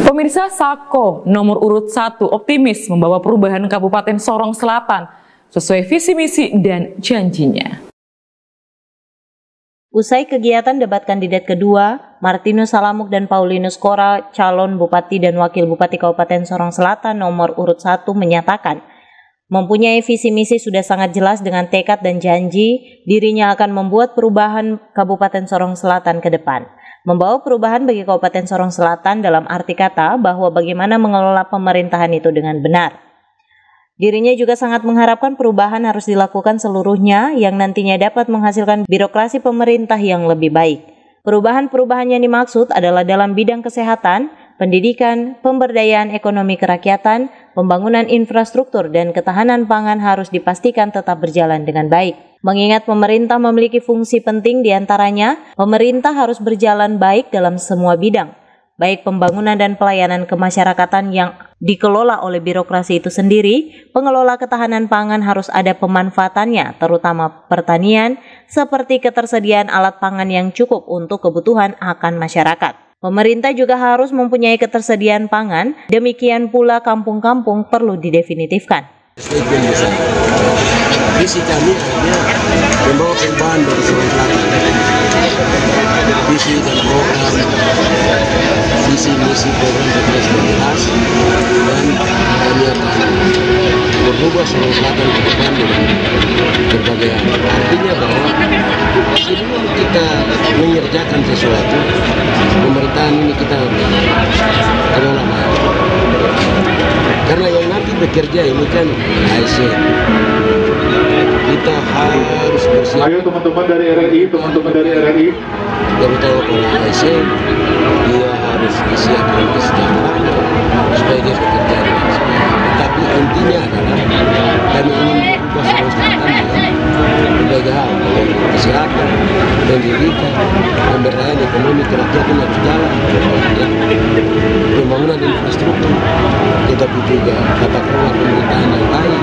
Pemirsa, Sako nomor urut 1 optimis membawa perubahan Kabupaten Sorong Selatan sesuai visi misi dan janjinya. Usai kegiatan debat kandidat kedua, Martinus Salamuk dan Paulinus Kora, calon Bupati dan Wakil Bupati Kabupaten Sorong Selatan nomor urut 1 menyatakan, mempunyai visi misi sudah sangat jelas dengan tekad dan janji dirinya akan membuat perubahan Kabupaten Sorong Selatan ke depan. Membawa perubahan bagi Kabupaten Sorong Selatan dalam arti kata bahwa bagaimana mengelola pemerintahan itu dengan benar. Dirinya juga sangat mengharapkan perubahan harus dilakukan seluruhnya yang nantinya dapat menghasilkan birokrasi pemerintah yang lebih baik. Perubahan-perubahan yang dimaksud adalah dalam bidang kesehatan, pendidikan, pemberdayaan ekonomi kerakyatan, pembangunan infrastruktur dan ketahanan pangan harus dipastikan tetap berjalan dengan baik. Mengingat pemerintah memiliki fungsi penting diantaranya, pemerintah harus berjalan baik dalam semua bidang, baik pembangunan dan pelayanan kemasyarakatan yang dikelola oleh birokrasi itu sendiri. Pengelola ketahanan pangan harus ada pemanfaatannya, terutama pertanian, seperti ketersediaan alat pangan yang cukup untuk kebutuhan akan masyarakat. Pemerintah juga harus mempunyai ketersediaan pangan, demikian pula kampung-kampung perlu didefinitifkan. Visi kami hanya membawa perubahan dari Sorong Selatan. Visi dan program, visi misi program sudah jelas dan kami akan berubah Sorong Selatan ke depan dengan berbagai hal. Artinya bahwa sebelum kita mengerjakan sesuatu, pemerintahan ini kita kelola baik. Karena yang nanti bekerja ini kan ASN. Kita harus bersiap. Ayo teman-teman dari RRI, terutama para ASN, dia harus disiapkan kesejahteraannya supaya dia bekerja dengan baik. Tapi intinya adalah kami ingin berubah Sorong Selatan dengan berbagai hal, kesehatan, pendidikan, pemberdayaan ekonomi kerakyatan harus jalan, pembangunan infrastruktur, tetapi juga tata kelola pemerintahan yang baik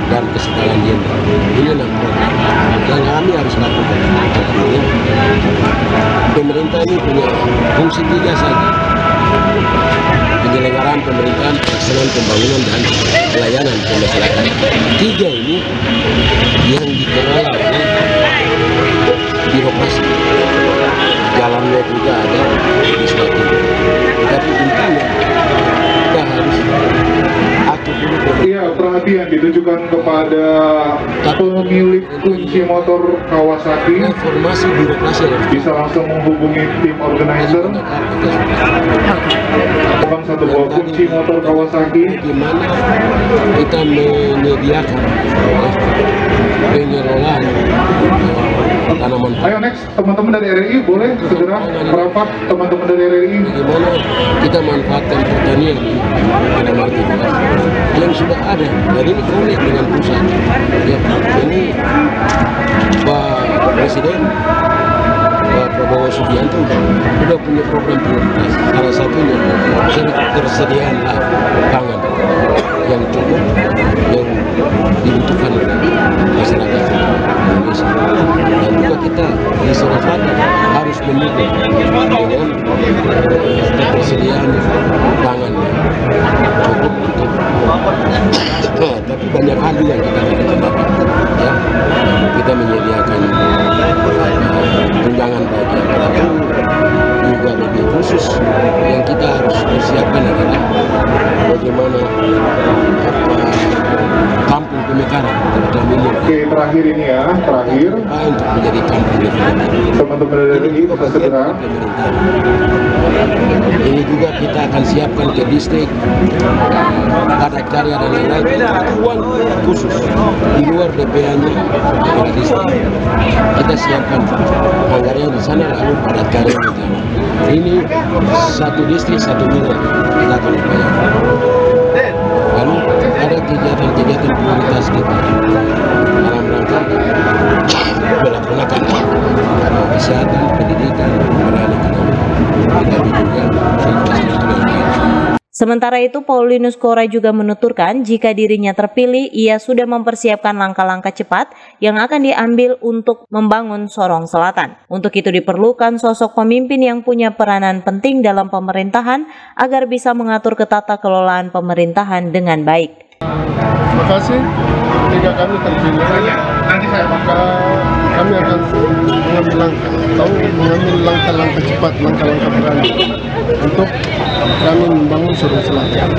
dan kesetaraan gender. Ini 6 program yang kami harus lakukan. Artinya, pemerintah ini punya fungsi 3 saja: penyelenggaraan pemerintahan, pelaksanaan pembangunan, dan pelayanan ke masyarakat. 3 ini yang dikelola oleh birokrasi. Jalannya juga ada legislatif. Tetapi intinya kita harus atur dulu. Iya, perhatian ditujukan kepada pemilik kunci motor Kawasaki. Informasi birokrasi Bisa langsung menghubungi tim organizer. Bang, 1 buah kunci motor Kawasaki. Bagaimana kita menyediakan pengelolaan tanaman. Ayo next, teman-teman dari RRI boleh segera merapat, teman-teman dari RRI. Bagaimana kita manfaatkan pertanian pada market yang sudah ada, dan ini konek dengan pusat. Ya, ini Pak Presiden, Pak Prabowo Subianto sudah punya program prioritas. Salah satunya ketersediaan pangan yang cukup, yang dibutuhkan oleh masyarakat Indonesia. Dan juga kita di Sorong Selatan harus mendukung dengan ketersediaan pangan cukup untuk tapi banyak hal yang kita dapat, ya. Kita menyediakan tunjangan bagi aparatur, juga lebih khusus yang kita harus persiapkan adalah bagaimana kampung pemekaran terutama ini. Oke, terakhir ini ya, terakhir. Untuk menjadi kampung definitif. Teman-teman dari RRI bisa segera. Ini juga kita akan siapkan ke distrik, padat karya dan lain-lain. Uang khusus di luar DPA-nya pada distrik. Kita siapkan anggarannya di sana, lalu padat karya di sana. Ini 1 distrik 1 miliar kita akan upayakan. Lalu ada kegiatan-kegiatan prioritas kita dalam rangka melaksanakan kesehatan, pendidikan, pemberdayaan ekonomi, tetapi juga infrastruktur yang lain. Sementara itu, Paulinus Cora juga menuturkan jika dirinya terpilih, ia sudah mempersiapkan langkah-langkah cepat yang akan diambil untuk membangun Sorong Selatan. Untuk itu diperlukan sosok pemimpin yang punya peranan penting dalam pemerintahan agar bisa mengatur ketata kelolaan pemerintahan dengan baik. Terima kasih. Jika kami terpilih, maka kami akan mengambil langkah-langkah cepat, langkah-langkah berani untuk kami membangun Sorong Selatan.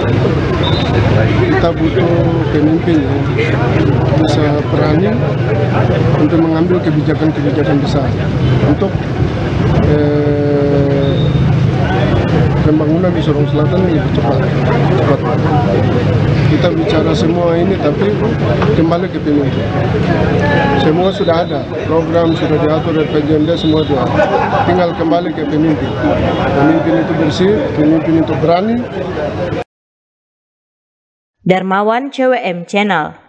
Kita butuh pemimpin yang bisa berani untuk mengambil kebijakan-kebijakan besar untuk pembangunan di Sorong Selatan lebih cepat. Kita bicara semua ini, tapi kembali ke pemimpin. Semua sudah ada, program sudah diatur, agenda semua sudah. Tinggal kembali ke pemimpin. Pemimpin itu bersih, pemimpin itu berani. Darmawan, CWM Channel.